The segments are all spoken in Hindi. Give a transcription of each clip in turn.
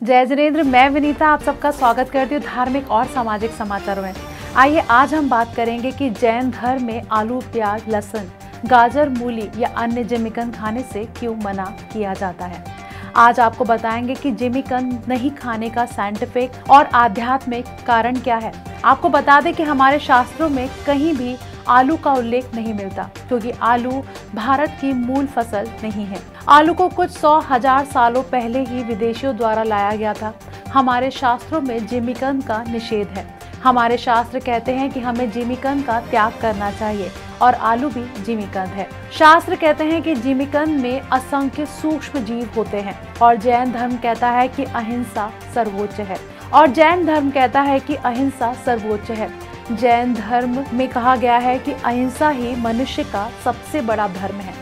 जय जिनेंद्र, मैं विनीता आप सबका स्वागत करती हूँ धार्मिक और सामाजिक समाचारों में। आइए आज हम बात करेंगे कि जैन धर्म में आलू, प्याज, लहसुन, गाजर, मूली या अन्य जिमीकंद खाने से क्यों मना किया जाता है। आज आपको बताएंगे कि जिमीकंद नहीं खाने का साइंटिफिक और आध्यात्मिक कारण क्या है। आपको बता दें कि हमारे शास्त्रों में कहीं भी आलू का उल्लेख नहीं मिलता, क्योंकि आलू भारत की मूल फसल नहीं है। आलू को कुछ 100,000 सालों पहले ही विदेशियों द्वारा लाया गया था। हमारे शास्त्रों में जिमीकंद का निषेध है। हमारे शास्त्र कहते हैं कि हमें जिमीकंद का त्याग करना चाहिए और आलू भी जिमीकंद है। शास्त्र कहते हैं कि जिमीकंद में असंख्य सूक्ष्म जीव होते हैं और जैन धर्म कहता है कि अहिंसा सर्वोच्च है। जैन धर्म में कहा गया है कि अहिंसा ही मनुष्य का सबसे बड़ा धर्म है।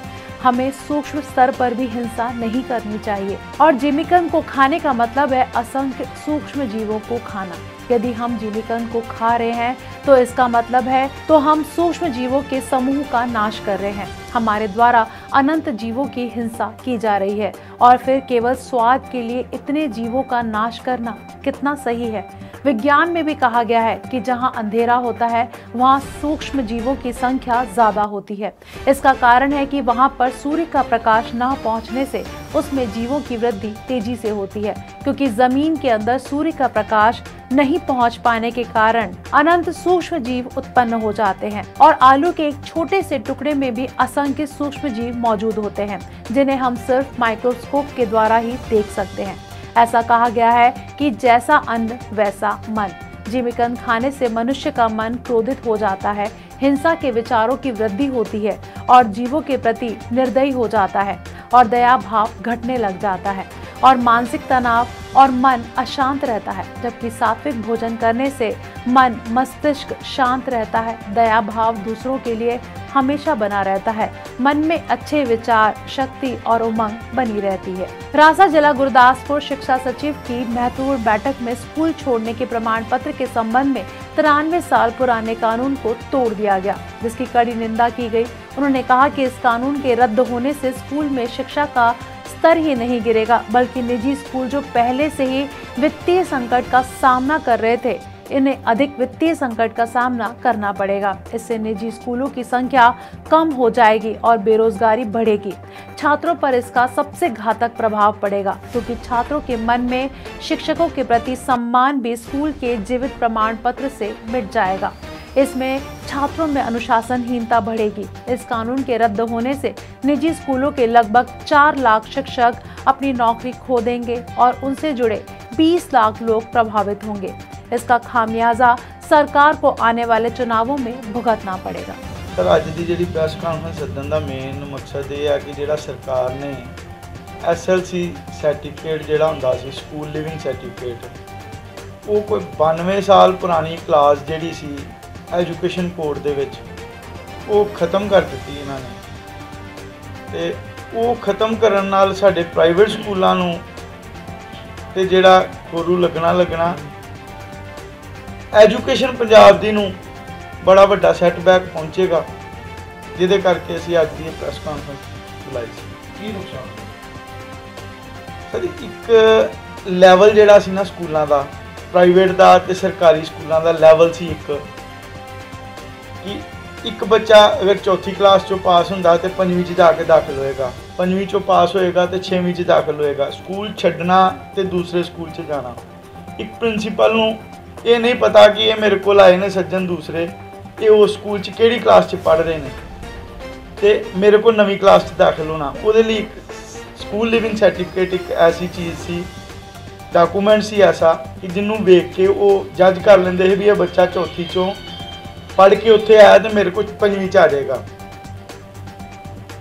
हमें सूक्ष्म स्तर पर भी हिंसा नहीं करनी चाहिए और जिमीकंद को खाने का मतलब है असंख्य सूक्ष्म जीवों को खाना। यदि हम जिमीकंद को खा रहे हैं तो इसका मतलब है तो हम सूक्ष्म जीवों के समूह का नाश कर रहे हैं। हमारे द्वारा अनंत जीवों की हिंसा की जा रही है और फिर केवल स्वाद के लिए इतने जीवों का नाश करना कितना सही है। विज्ञान में भी कहा गया है कि जहां अंधेरा होता है वहां सूक्ष्म जीवों की संख्या ज्यादा होती है। इसका कारण है कि वहां पर सूर्य का प्रकाश न पहुंचने से उसमें जीवों की वृद्धि तेजी से होती है, क्योंकि जमीन के अंदर सूर्य का प्रकाश नहीं पहुंच पाने के कारण अनंत सूक्ष्म जीव उत्पन्न हो जाते हैं। और आलू के एक छोटे से टुकड़े में भी असंख्य सूक्ष्म जीव मौजूद होते हैं, जिन्हें हम सिर्फ माइक्रोस्कोप के द्वारा ही देख सकते हैं। ऐसा कहा गया है कि जैसा अन्न वैसा मन। जिमीकंद खाने से मनुष्य का मन क्रोधित हो जाता है, हिंसा के विचारों की वृद्धि होती है और जीवों के प्रति निर्दयी हो जाता है और दया भाव घटने लग जाता है और मानसिक तनाव और मन अशांत रहता है। जबकि सात्विक भोजन करने से मन मस्तिष्क शांत रहता है, दया भाव दूसरों के लिए हमेशा बना रहता है, मन में अच्छे विचार, शक्ति और उमंग बनी रहती है। रासा जिला गुरदासपुर शिक्षा सचिव की महत्वपूर्ण बैठक में स्कूल छोड़ने के प्रमाण पत्र के संबंध में 93 साल पुराने कानून को तोड़ दिया गया, जिसकी कड़ी निंदा की गई। उन्होंने कहा कि इस कानून के रद्द होने से स्कूल में शिक्षा का स्तर ही नहीं गिरेगा, बल्कि निजी स्कूल जो पहले से ही वित्तीय संकट का सामना कर रहे थे, इन्हें अधिक वित्तीय संकट का सामना करना पड़ेगा। इससे निजी स्कूलों की संख्या कम हो जाएगी और बेरोजगारी बढ़ेगी। छात्रों पर इसका सबसे घातक प्रभाव पड़ेगा, क्योंकि छात्रों के मन में शिक्षकों के प्रति सम्मान भी स्कूल के जीवित प्रमाण पत्र से मिट जाएगा। इसमें छात्रों में अनुशासनहीनता बढ़ेगी। इस कानून के रद्द होने से निजी स्कूलों के लगभग 4 लाख शिक्षक अपनी नौकरी खो देंगे और उनसे जुड़े 20 लाख लोग प्रभावित होंगे। इसका खामियाजा सरकार को आने वाले चुनावों में भुगतना पड़ेगा। सर, अज की जी प्रेस कॉन्फ्रेंस सदन का मेन मकसद ये है कि जो सरकार ने SLC सर्टिफिकेट जो होंदा सी स्कूल लिविंग सर्टिफिकेट, वो कोई 92 साल पुरानी क्लास जी सी एजुकेशन कोड दे विच वो खत्म कर दी इन्होंने। तो वो खत्म करन नाल साडे प्राइवेट स्कूलों नूं ते जिहड़ा खोरू लगना एजुकेशन पंजाब दी नूं बड़ा वड्डा सैटबैक पहुँचेगा, जिहदे करके असीं अज दी प्रेस कॉन्फ्रेंस बुलाई सी। की नुकसान सर, एक लैवल जिहड़ा सी ना स्कूलों का, प्राइवेट का ते सरकारी स्कूलों का लैवल सी कि एक बच्चा अगर चौथी क्लास चो पास होंदा तो 5वीं च जाके दाखिल होएगा, 5वीं चो पास होएगा तो 6वीं च दाखिल होएगा। स्कूल छड्डना तो दूसरे स्कूल च जाना। एक प्रिंसीपल नूं ये नहीं पता कि ये मेरे को आए ने सज्जन दूसरे, ये उस स्कूल च केड़ी क्लास च पढ़ रहे हैं तो मेरे को नवीं क्लास च दाखिल होना। उहदे लई स्कूल लिविंग सर्टिफिकेट एक ऐसी चीज़ सी, डॉकूमेंट सी ऐसा कि जिन्हों वेख के वो जज कर लेंदे है भी ये बच्चा चौथी चों पढ़ के उत्थे आया तो मेरे को 5वीं च आ जाएगा।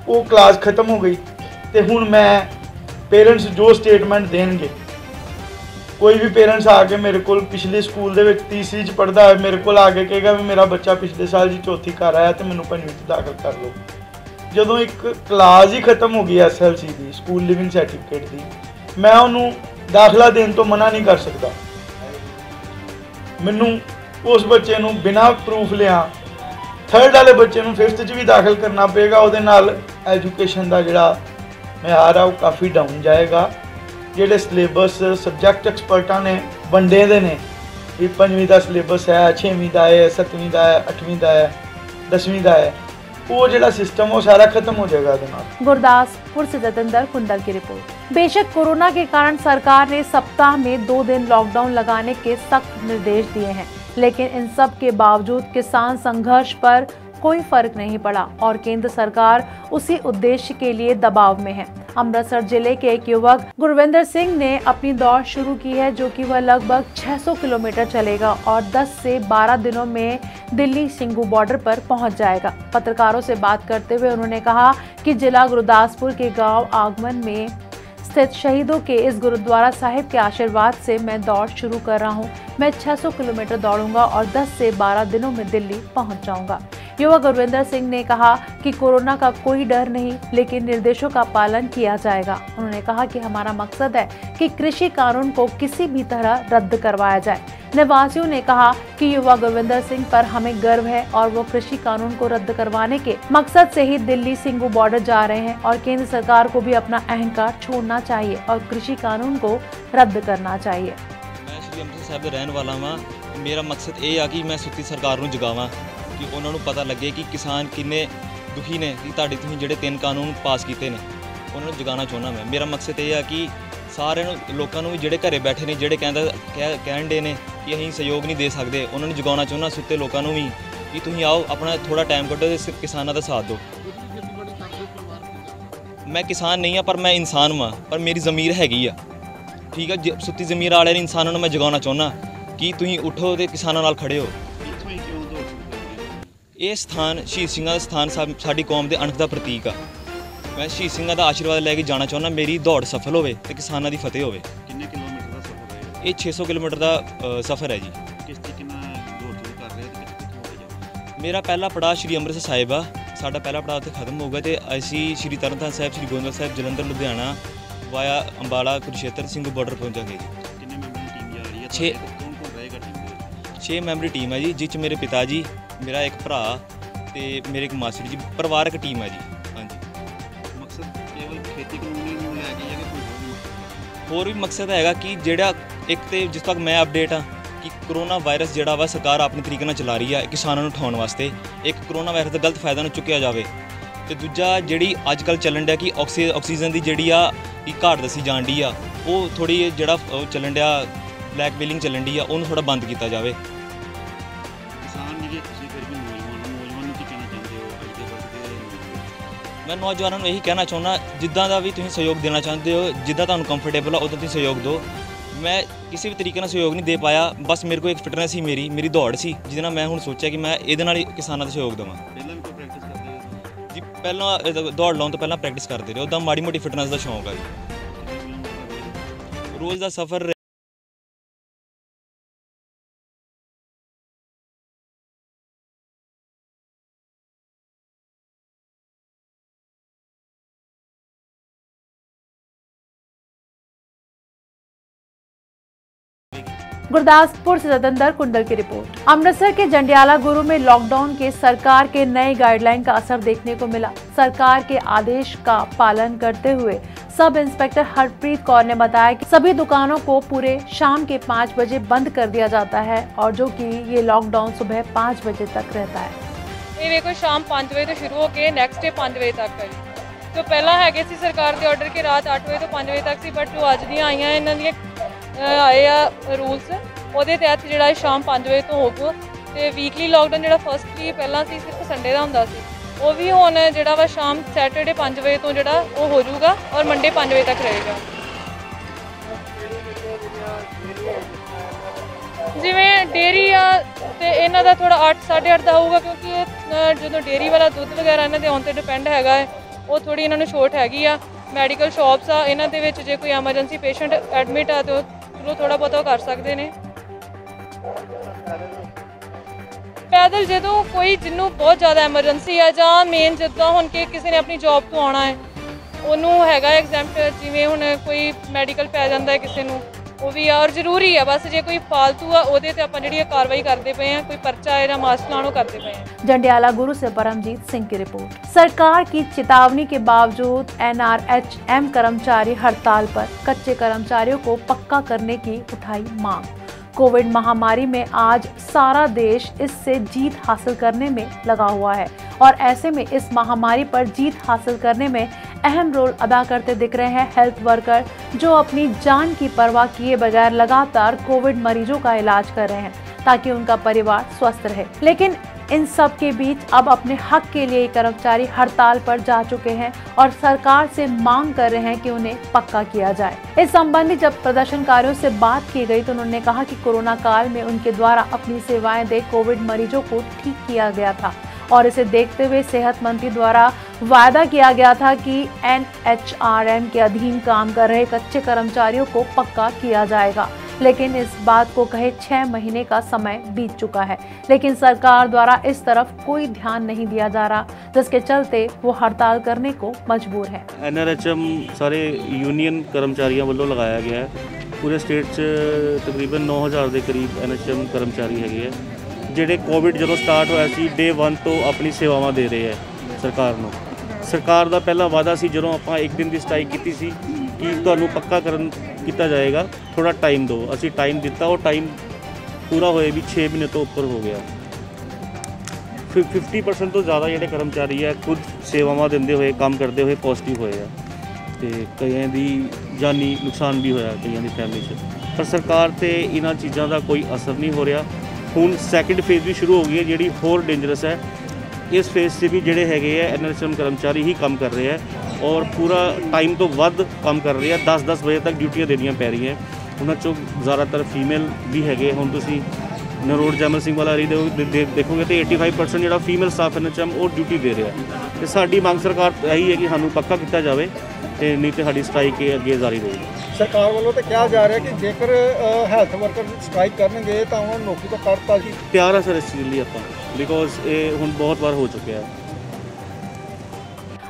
वो क्लास खत्म हो गई तो हुण मैं पेरेंट्स जो स्टेटमेंट देंगे, कोई भी पेरेंट्स आके मेरे को पिछले स्कूल दे विच तीसरी च पढ़दा है, मेरे को आके कहेगा भी मेरा बच्चा पिछले साल जी चौथी कर आया तो मैनूं 5वीं च दाखिल कर लो। जदों एक क्लास ही खत्म हो गई SLC की स्कूल लिविंग सर्टिफिकेट की, मैं उन्होंने दाखिला देने तो मना नहीं कर सकता। मैनूं उस बच्चे नूं बिना प्रूफ लिया 3rd वाले बच्चे नूं 5th च भी दाखिल करना पेगा। उहदे नाल एजुकेशन का जिहड़ा म्यार है वो काफ़ी डाउन जाएगा ਜਿਹੜੇ ਸਿਲੇਬਸ ਸਬਜੈਕਟ ਐਕਸਪਰਟਾਂ ਨੇ ਵੰਡੇ ਦੇ ਨੇ ਵੀ 5ਵੀਂ ਦਾ ਸਿਲੇਬਸ ਹੈ, 6ਵੀਂ ਦਾ ਹੈ, 7ਵੀਂ ਦਾ ਹੈ, 8ਵੀਂ ਦਾ ਹੈ, 10ਵੀਂ ਦਾ है, वो ਜਿਹੜਾ सिस्टम वो सारा खत्म हो जाएगा। गुरदासपुर से जतेंद्र कुंदल की रिपोर्ट। बेशक कोरोना के कारण सरकार ने सप्ताह में 2 दिन लॉकडाउन लगाने के सख्त निर्देश दिए हैं, लेकिन इन सब के बावजूद किसान संघर्ष पर कोई फर्क नहीं पड़ा और केंद्र सरकार उसी उद्देश्य के लिए दबाव में है। अमृतसर जिले के एक युवक गुरविंदर सिंह ने अपनी दौड़ शुरू की है, जो कि वह लगभग 600 किलोमीटर चलेगा और 10 से 12 दिनों में दिल्ली सिंघू बॉर्डर पर पहुंच जाएगा। पत्रकारों से बात करते हुए उन्होंने कहा कि जिला गुरदासपुर के गांव आगमन में स्थित शहीदों के इस गुरुद्वारा साहिब के आशीर्वाद से मैं दौड़ शुरू कर रहा हूं। मैं 600 किलोमीटर दौड़ूंगा और 10 से 12 दिनों में दिल्ली पहुंच जाऊंगा। युवक गुरविंदर सिंह ने कहा कि कोरोना का कोई डर नहीं, लेकिन निर्देशों का पालन किया जाएगा। उन्होंने कहा कि हमारा मकसद है कि कृषि कानून को किसी भी तरह रद्द करवाया जाए। निवासियों ने कहा कि युवा गुरविंदर सिंह पर हमें गर्व है और वो कृषि कानून को रद्द करवाने के मकसद से ही दिल्ली सिंघू बॉर्डर जा रहे हैं और केंद्र सरकार को भी अपना अहंकार छोड़ना चाहिए और कृषि कानून को रद्द करना चाहिए। मैं श्री अमृतसर साहिब ਦਾ ਰਹਿਣ ਵਾਲਾ ਹਾਂ। ਮੇਰਾ ਮਕਸਦ ਇਹ ਆ ਕਿ ਮੈਂ ਸੁੱਤੀ ਸਰਕਾਰ ਨੂੰ ਜਗਾਵਾਂ ਕਿ ਉਹਨਾਂ ਨੂੰ ਪਤਾ ਲੱਗੇ ਕਿ ਕਿਸਾਨ ਕਿੰਨੇ ਦੁਖੀ ਨੇ ਕਿ ਤੁਸੀਂ ਜਿਹੜੇ 3 ਕਾਨੂੰਨ ਪਾਸ ਕੀਤੇ ਨੇ ਉਹਨਾਂ ਨੂੰ ਜਗਾਉਣਾ ਚਾਹੁੰਦਾ ਮੈਂ। ਮੇਰਾ ਮਕਸਦ ਇਹ ਆ ਕਿ ਸਾਰਿਆਂ ਨੂੰ ਲੋਕਾਂ ਨੂੰ ਵੀ ਜਿਹੜੇ ਘਰੇ ਬੈਠੇ ਨੇ ਜਿਹੜੇ ਕਹਿਣ ਦੇ ਨੇ ਕਿ ਅਸੀਂ ਸਹਿਯੋਗ ਨਹੀਂ ਦੇ ਸਕਦੇ ਉਹਨਾਂ ਨੂੰ ਜਗਾਉਣਾ ਚਾਹੁੰਦਾ ਸੁੱਤੇ ਲੋਕਾਂ ਨੂੰ ਵੀ ਕਿ ਤੁਸੀਂ ਆਓ ਆਪਣਾ ਥੋੜਾ ਟਾਈਮ ਕੱਢੋ ਤੇ ਕਿਸਾਨਾਂ ਦਾ ਸਾਥ ਦਿਓ। ਮੈਂ ਕਿਸਾਨ ਨਹੀਂ ਆ ਪਰ ਮੈਂ ਇਨਸਾਨ ਹਾਂ, ਪਰ ਮੇਰੀ ਜ਼ਮੀਰ ਹੈਗੀ ਆ। ਠੀਕ ਆ, ਸੁੱਤੀ ਜ਼ਮੀਰ ਵਾਲੇ ਇਨਸਾਨਾਂ ਨੂੰ ਮੈਂ ਜਗਾਉਣਾ ਚਾਹੁੰਦਾ ਕਿ ਤੁਸੀਂ ਉੱਠੋ ਤੇ ਕਿਸਾਨਾਂ ਨਾਲ ਖੜੇ ਹੋ। ਇਹ ਸਥਾਨ ਸ਼ਹੀਦ ਸਿੰਘਾਂ ਦਾ ਸਥਾਨ ਸਾਡੀ ਕੌਮ ਦੇ ਅਣਖ ਦਾ ਪ੍ਰਤੀਕ ਆ। ਮੈਂ ਸ਼ਹੀਦ ਸਿੰਘਾਂ ਦਾ ਆਸ਼ੀਰਵਾਦ ਲੈ ਕੇ ਜਾਣਾ ਚਾਹੁੰਦਾ ਮੇਰੀ ਦੌੜ ਸਫਲ ਹੋਵੇ ਤੇ ਕਿਸਾਨਾਂ ਦੀ ਫਤਿਹ ਹੋਵੇ। ਕਿੰਨੇ ਕਿਲੋਮੀਟਰ ਦਾ ਸਫ਼ਰ ਹੈ ਇਹ 600 ਕਿਲੋਮੀਟਰ ਦਾ ਸਫ਼ਰ ਹੈ ਜੀ। ਕਿਸ ਤਰੀਕੇ ਨਾਲ ਦੌੜ ਸ਼ੁਰੂ ਕਰ ਰਹੇ ਤੇ ਕਿੱਥੇ ਹੋ ਜਾਓ? ਮੇਰਾ ਪਹਿਲਾ ਪੜਾਅ ਸ਼੍ਰੀ ਅੰਮ੍ਰਿਤਸਰ ਸਾਹਿਬ ਆ। ਸਾਡਾ ਪਹਿਲਾ ਪੜਾਅ ਉੱਥੇ ਖਤਮ ਹੋਊਗਾ ਤੇ ਅਸੀਂ ਸ਼੍ਰੀ ਤਰਨਤਾਰਨ ਸਾਹਿਬ, ਸ਼੍ਰੀ ਗੋਬਿੰਦਗੜ੍ਹ ਸਾਹਿਬ, ਜਲੰਧਰ, ਲੁਧਿਆਣਾ ਵਾਇਆ ਅੰਬਾਲਾ, ਕੁਰੂਕਸ਼ੇਤਰ, ਸਿੰਘੂ ਬਾਰਡਰ ਪਹੁੰਚਾਂਗੇ ਜੀ। ਕਿੰਨੇ ਮੈਂਬਰਾਂ ਦੀ ਟੀਮ ਜਾ ਰਹੀ ਹੈ? 6 ਕੌਣ ਕੌਣ ਰਹੇਗਾ ਟੀਮ ਦੇ ਵਿੱਚ? 6 ਮੈਂਬਰੀ ਟੀਮ ਹੈ ਜੀ, ਜਿਸ 'ਚ ਮੇਰੇ ਪਿਤਾ ਜੀ, ਮੇਰਾ ਇੱਕ ਭਰਾ ਤੇ ਮੇਰੇ ਇੱਕ ਮਾਸੀ ਜੀ। ਪਰਿਵਾਰਕ ਟੀਮ ਹੈ ਜੀ। ਹਾਂਜੀ, ਮਕਸਦ ਕੇਵਲ ਖੇਤੀ ਕਾਨੂੰਨੀ ਨੂੰ ਲੈ ਕੇ ਜਾਂ ਕਿ ਕੋਈ ਹੋਰ ਵੀ ਮਕਸਦ ਹੈਗਾ ਕਿ ਜਿਹੜਾ ਇੱਕ ਤੇ ਜਿਸ ਤੱਕ ਮੈਂ ਅਪਡੇਟ ਹਾਂ ਕਿ ਕਰੋਨਾ ਵਾਇਰਸ ਜਿਹੜਾ ਵਾ ਸਰਕਾਰ ਆਪਣੀ ਤਰੀਕੇ ਨਾਲ ਚਲਾ ਰਹੀ ਹੈ ਕਿਸਾਨਾਂ ਨੂੰ ਉਠਾਉਣ ਵਾਸਤੇ। ਇੱਕ ਕਰੋਨਾ ਵਾਇਰਸ ਦਾ ਗਲਤ ਫਾਇਦਾ ਨਾ ਚੁੱਕਿਆ ਜਾਵੇ ਤੇ ਦੂਜਾ ਜਿਹੜੀ ਅੱਜ ਕੱਲ੍ਹ ਚੱਲਣ ਡਿਆ ਕਿ ਆਕਸੀਜਨ ਦੀ ਜਿਹੜੀ ਆ ਕਿ ਘਾਟ ਦੱਸੀ ਜਾਣ ਡਈ ਆ, ਉਹ ਥੋੜ੍ਹੀ ਜਿਹੜਾ ਉਹ ਚੱਲਣ ਡਿਆ ਬਲੈਕ ਮੇਲਿੰਗ ਚੱਲਣ ਡਈ ਆ, ਉਹਨੂੰ ਥੋੜ੍ਹਾ ਬੰਦ ਕੀਤਾ ਜਾਵੇ। ਕਿਸਾਨ ਜਿਹੜੇ ਤੁਸੀਂ ਫਿਰ ਵੀ ਨੌਜਵਾਨ ਨੂੰ ਕੀ ਕਹਿਣਾ ਚਾਹੁੰਦੇ ਹੋ ਅੱਜ ਦੇ ਵਕਤ ਦੇ? ਮੈਂ ਨੌਜਵਾਨਾਂ ਨੂੰ ਇਹੀ ਕਹਿਣਾ ਚਾਹੁੰਦਾ ਜਿੱਦਾਂ ਦਾ ਵੀ ਤੁਸੀਂ ਸਹਿਯੋਗ ਦੇਣਾ ਚਾਹੁੰਦੇ ਹੋ, ਜਿੱਦਾਂ ਤੁਹਾਨੂੰ ਕੰਫਰਟੇਬਲ ਆ ਉੱਦਾਂ ਤੁਸੀਂ ਸਹਿਯੋਗ ਦਿਓ। ਮੈਂ ਕਿਸੇ ਵੀ ਤਰੀਕੇ ਨਾਲ ਸਹਿਯੋਗ ਨਹੀਂ ਦੇ ਪਾਇਆ, ਬਸ ਮੇਰੇ ਕੋਲ ਇੱਕ ਫਿਟਨੈਸ ਸੀ, ਮੇਰੀ ਦੌੜ ਸੀ, ਜਿਹਦੇ ਨਾਲ ਮੈਂ ਹੁਣ ਸੋਚਿਆ ਕਿ ਮੈਂ ਇਹਦੇ ਨਾਲ ਹੀ ਕਿਸਾਨਾਂ ਦਾ ਸਹਿਯੋਗ ਦੇਵਾਂ। ਪਹਿਲਾਂ ਵੀ ਕੋਈ ਪ੍ਰੈਕਟਿਸ ਕਰਦੇ ਹੋ ਜੀ ਪਹਿਲਾਂ ਦੌੜ ਲਾਉਣ ਤੋਂ ਪਹਿਲਾਂ ਪ੍ਰੈਕਟਿਸ ਕਰਦੇ ਰਹੇ, ਉੱਦਾਂ ਮਾੜੀ ਮੋਟੀ ਫਿਟਨੈਸ ਦਾ ਸ਼ੌਂਕ ਆ ਜੀ। ਕਿੰਨੇ ਕਿਲੋਮੀਟਰ ਰੋਜ਼ ਦਾ ਸਫ਼ਰ गुरदासपुर से जतेंद्र कुंडल की रिपोर्ट। अमृतसर के जंडियाला गुरु में लॉकडाउन के सरकार के नए गाइडलाइन का असर देखने को मिला। सरकार के आदेश का पालन करते हुए सब इंस्पेक्टर हरप्रीत कौर ने बताया कि सभी दुकानों को पूरे शाम के 5 बजे बंद कर दिया जाता है और जो कि ये लॉकडाउन सुबह 5 बजे तक रहता है। ये देखो शाम 5 बजे तो शुरू होके नेक्स्ट डे 5 बजे तक है। तो पहला है सरकार के ऑर्डर के रात 8 बजे तो 5 बजे तक सी, बट जो अज दी आई इन्होंने आए आ रूल्स ਉਹਦੇ ਤਹਿਤ ਜਿਹੜਾ ਸ਼ਾਮ 5 ਵਜੇ ਤੋਂ ਹੋਊਗਾ ਤੇ ਵੀਕਲੀ ਲਾਕਡਾਊਨ ਜਿਹੜਾ ਫਸਟਲੀ ਪਹਿਲਾਂ ਸੀ ਸਿਰਫ ਸੰਡੇ ਦਾ ਹੁੰਦਾ ਸੀ, ਉਹ ਵੀ ਹੁਣ ਜਿਹੜਾ ਵਾ ਸ਼ਾਮ ਸੈਟਰਡੇ 5 ਵਜੇ ਤੋਂ ਜਿਹੜਾ ਉਹ ਹੋ ਜਾਊਗਾ ਔਰ ਮੰਡੇ 5 ਵਜੇ ਤੱਕ ਰਹੇਗਾ। ਜਿਵੇਂ ਡੇਅਰੀ ਆ ਤੇ ਇਹਨਾਂ ਦਾ ਥੋੜਾ 8 8:30 ਦਾ ਹੋਊਗਾ ਕਿਉਂਕਿ ਜਦੋਂ ਡੇਅਰੀ ਵਾਲਾ ਦੁੱਧ ਵਗੈਰਾ ਇਹਨਾਂ ਦੇ ਆਉਣ ਤੇ ਡਿਪੈਂਡ ਹੈਗਾ ਹੈ, ਉਹ ਥੋੜੀ ਇਹਨਾਂ ਨੂੰ ਛੋਟ ਹੈਗੀ ਆ। ਮੈਡੀਕਲ ਸ਼ਾਪਸ ਆ ਇਹਨਾਂ ਦੇ ਵਿੱਚ ਜੇ ਕੋਈ ਐਮਰਜੈਂਸੀ ਪੇਸ਼ੈਂਟ ਐਡਮਿਟ ਆ ਤਾਂ ਚਲੋ ਥੋੜਾ ਬਹੁਤਾ ਕਰ ਸਕਦੇ ਨੇ। ਪੈਦਲ ਜਦੋਂ ਕੋਈ ਜਿਹਨੂੰ ਬਹੁਤ ਜ਼ਿਆਦਾ ਐਮਰਜੈਂਸੀ ਆ ਜਾਂ ਮੇਨ ਜਿੱਦਾਂ ਹੁਣ ਕਿ ਕਿਸੇ ਨੇ ਆਪਣੀ ਜੌਬ ਤੋਂ ਆਉਣਾ ਹੈ ਉਹਨੂੰ ਹੈਗਾ ਐਗਜ਼ੈਂਪਟ, ਜਿਵੇਂ ਹੁਣ ਕੋਈ ਮੈਡੀਕਲ ਪੈ ਜਾਂਦਾ ਹੈ ਕਿਸੇ ਨੂੰ ਉਹ ਵੀ ਆ ਔਰ ਜ਼ਰੂਰੀ ਆ। बस ਜੇ ਕੋਈ फालतू ਆ ਉਹਦੇ ਤੇ ਆਪਾਂ ਜਿਹੜੀ कार्रवाई करते पे हैं, कोई पर्चा है ना मास्क लानो करते पे हैं। जंडियाला गुरु से परमजीत सिंह की रिपोर्ट। सरकार की चेतावनी के बावजूद NRHM कर्मचारी हड़ताल पर, कच्चे कर्मचारियों को पक्का करने की उठाई मांग। कोविड महामारी में आज सारा देश इससे जीत हासिल करने में लगा हुआ है और ऐसे में इस महामारी पर जीत हासिल करने में अहम रोल अदा करते दिख रहे हैं हेल्थ वर्कर, जो अपनी जान की परवाह किए बगैर लगातार कोविड मरीजों का इलाज कर रहे हैं ताकि उनका परिवार स्वस्थ रहे। लेकिन इन सब के बीच अब अपने हक के लिए कर्मचारी हड़ताल पर जा चुके हैं और सरकार से मांग कर रहे हैं कि उन्हें पक्का किया जाए। इस संबंधी जब प्रदर्शनकारियों से बात की गई तो उन्होंने कहा कि कोरोना काल में उनके द्वारा अपनी सेवाएं दे कोविड मरीजों को ठीक किया गया था और इसे देखते हुए सेहत मंत्री द्वारा वादा किया गया था कि NHRM के अधीन काम कर रहे कच्चे कर्मचारियों को पक्का किया जाएगा। लेकिन इस बात को कहे 6 महीने का समय बीत चुका है, लेकिन सरकार द्वारा इस तरफ कोई ध्यान नहीं दिया जा रहा, जिसके चलते वो हड़ताल करने को मजबूर है। NRHM सारे यूनियन कर्मचारियों वालों लगाया गया है। पूरे स्टेट तकरीबन 9000 के करीब NRHM कर्मचारी है ਜਿਹੜੇ कोविड जो स्टार्ट होया सी डे 1 तो अपनी सेवावां दे रहे हैं सरकार ਨੂੰ। सरकार ਦਾ ਪਹਿਲਾ ਵਾਅਦਾ ਸੀ ਜਦੋਂ ਆਪਾਂ ਇੱਕ ਦਿਨ ਦੀ ਸਟ੍ਰਾਈਕ ਕੀਤੀ ਸੀ ਕਿ ਤੁਹਾਨੂੰ ਪੱਕਾ ਕੀਤਾ ਜਾਏਗਾ, ਥੋੜਾ ਟਾਈਮ ਦਿਓ। ਅਸੀਂ ਟਾਈਮ ਦਿੱਤਾ, ਉਹ ਟਾਈਮ ਪੂਰਾ ਹੋਏ ਵੀ 6 ਮਹੀਨੇ ਤੋਂ ਉੱਪਰ ਹੋ ਗਿਆ। 50% ਤੋਂ ਜ਼ਿਆਦਾ ਜਿਹੜੇ ਕਰਮਚਾਰੀ ਹੈ ਖੁਦ ਸੇਵਾਵਾਂ ਦਿੰਦੇ ਹੋਏ ਕੰਮ ਕਰਦੇ ਹੋਏ ਪੋਜ਼ਿਟਿਵ ਹੋਏ ਆ ਤੇ ਕਈਆਂ ਦੀ ਜਾਨੀ ਨੁਕਸਾਨ ਵੀ ਹੋਇਆ ਕਈਆਂ ਦੀ ਫੈਮਿਲੀ 'ਚ। ਪਰ ਸਰਕਾਰ ਤੇ ਇਹਨਾਂ ਚੀਜ਼ਾਂ ਦਾ ਕੋਈ ਅਸਰ ਨਹੀਂ ਹੋ ਰਿਹਾ। ਹੁਣ ਸੈਕਿੰਡ ਫੇਜ਼ ਵੀ ਸ਼ੁਰੂ ਹੋ ਗਈ ਹੈ ਜਿਹੜੀ ਹੋਰ ਡੇਂਜਰਸ है। इस फेज से भी जोड़े है NRHM कर्मचारी ही काम कर रहे हैं और पूरा टाइम तो वध काम कर रहे हैं। 10-10 बजे तक ड्यूटियां देनियां पै रही हैं। उन्होंने ज़्यादातर फीमेल भी है। हम तुसी नरोड़ जैमल सिंह वाला एरिया देखोगे तो 85% जो फीमेल स्टाफ NRHM वो ड्यूटी दे रहा है। तो साडी मांग सरकार यही है कि सानू पक्का किया जाए, तो नहीं तो साडी स्ट्राइक अगे जारी रहेगी। सरकार वालों तो क्या जा रहा है कि जेकर हैल्थ वर्कर स्ट्राइक करनगे तो उन्होंने नौकरी तो करता जी। तैयार है सर इस चीज़ लिए आप, बिकॉज ये हुण बहुत बार हो चुके हैं।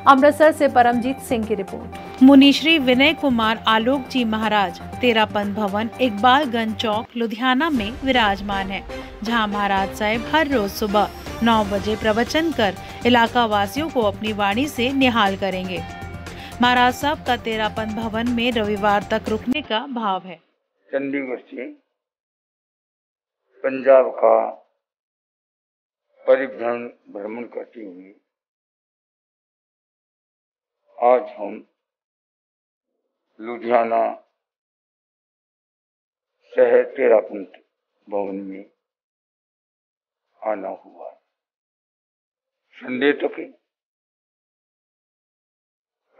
अमृतसर से परमजीत सिंह की रिपोर्ट। मुनीश्री विनय कुमार आलोक जी महाराज तेरापंथ भवन इकबालगंज चौक लुधियाना में विराजमान है, जहां महाराज साहब हर रोज सुबह 9 बजे प्रवचन कर इलाका वासियों को अपनी वाणी से निहाल करेंगे। महाराज साहब का तेरापंथ भवन में रविवार तक रुकने का भाव है। चंडीगढ़ से पंजाब का भ्रमण करते हुए आज हम लुधियाना शहर तेरापंथ भवन में आना हुआ। संडे तक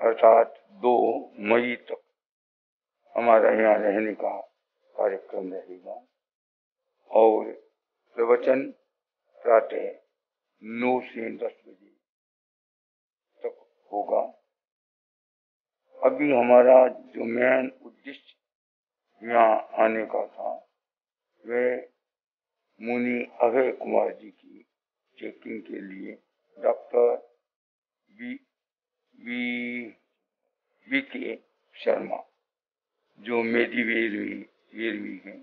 अर्थात 2 मई तक हमारा यहाँ रहने का कार्यक्रम रहेगा और प्रवचन प्रातः 9 से 10 बजे तक होगा। अभी हमारा जो मेन उद्देश्य यहाँ आने का था वह मुनि अभय कुमार जी की चेकिंग के लिए डॉक्टर वी.के. शर्मा जो मेडिवेरवी हैं,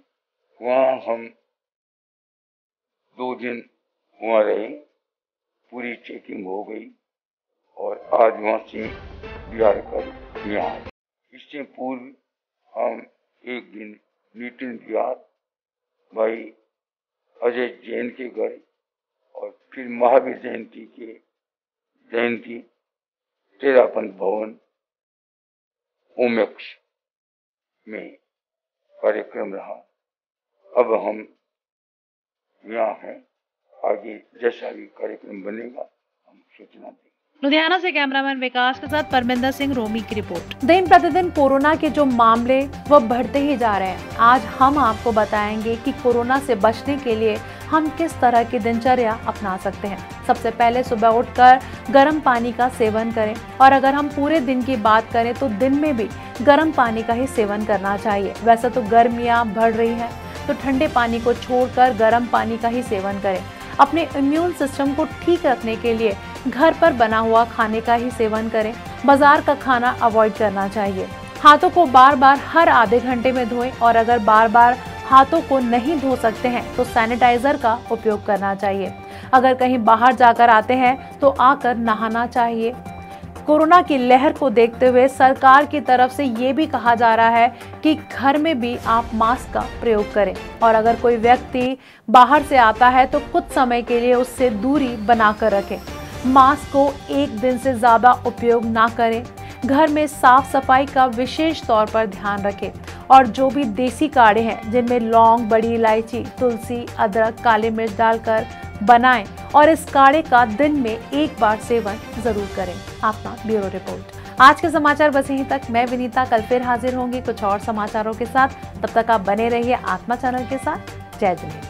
वहाँ हम 2 दिन वहाँ रहे। पूरी चेकिंग हो गई और आज वहाँ से बिहार कर यहाँ आए। इससे पूर्व हम एक दिन मीटिंग बिहार भाई अजय जैन के घर और फिर महावीर जयंती तेरापंथ भवन ओमेक्स में कार्यक्रम रहा। अब हम यहाँ हैं, आगे जैसा भी कार्यक्रम बनेगा हम सूचना देंगे। लुधियाना से कैमरामैन विकास के साथ परमिंदर सिंह रोमी की रिपोर्ट। दिन प्रतिदिन कोरोना के जो मामले वो बढ़ते ही जा रहे हैं। आज हम आपको बताएंगे कि कोरोना से बचने के लिए हम किस तरह की दिनचर्या अपना सकते हैं। सबसे पहले सुबह उठकर गर्म पानी का सेवन करें और अगर हम पूरे दिन की बात करें तो दिन में भी गर्म पानी का ही सेवन करना चाहिए। वैसे तो गर्मियाँ बढ़ रही है तो ठंडे पानी को छोड़कर गर्म पानी का ही सेवन करें। अपने इम्यून सिस्टम को ठीक रखने के लिए घर पर बना हुआ खाने का ही सेवन करें। बाजार का खाना अवॉइड करना चाहिए। हाथों को बार बार हर आधे घंटे में धोएं और अगर बार बार हाथों को नहीं धो सकते हैं तो सैनिटाइजर का उपयोग करना चाहिए। अगर कहीं बाहर जाकर आते हैं तो आकर नहाना चाहिए। कोरोना की लहर को देखते हुए सरकार की तरफ से ये भी कहा जा रहा है कि घर में भी आप मास्क का प्रयोग करें और अगर कोई व्यक्ति बाहर से आता है तो कुछ समय के लिए उससे दूरी बनाकर रखें। मास्क को एक दिन से ज़्यादा उपयोग ना करें। घर में साफ सफाई का विशेष तौर पर ध्यान रखें और जो भी देसी काढ़े हैं जिनमें लौंग, बड़ी इलायची, तुलसी, अदरक, काली मिर्च डालकर बनाएं और इस काढ़े का दिन में एक बार सेवन जरूर करें। आपका ब्यूरो रिपोर्ट। आज के समाचार बस यहीं तक। मैं विनीता कल फिर हाजिर होंगी कुछ और समाचारों के साथ। तब तक आप बने रहिए आत्मा चैनल के साथ। जय जिनेंद्र।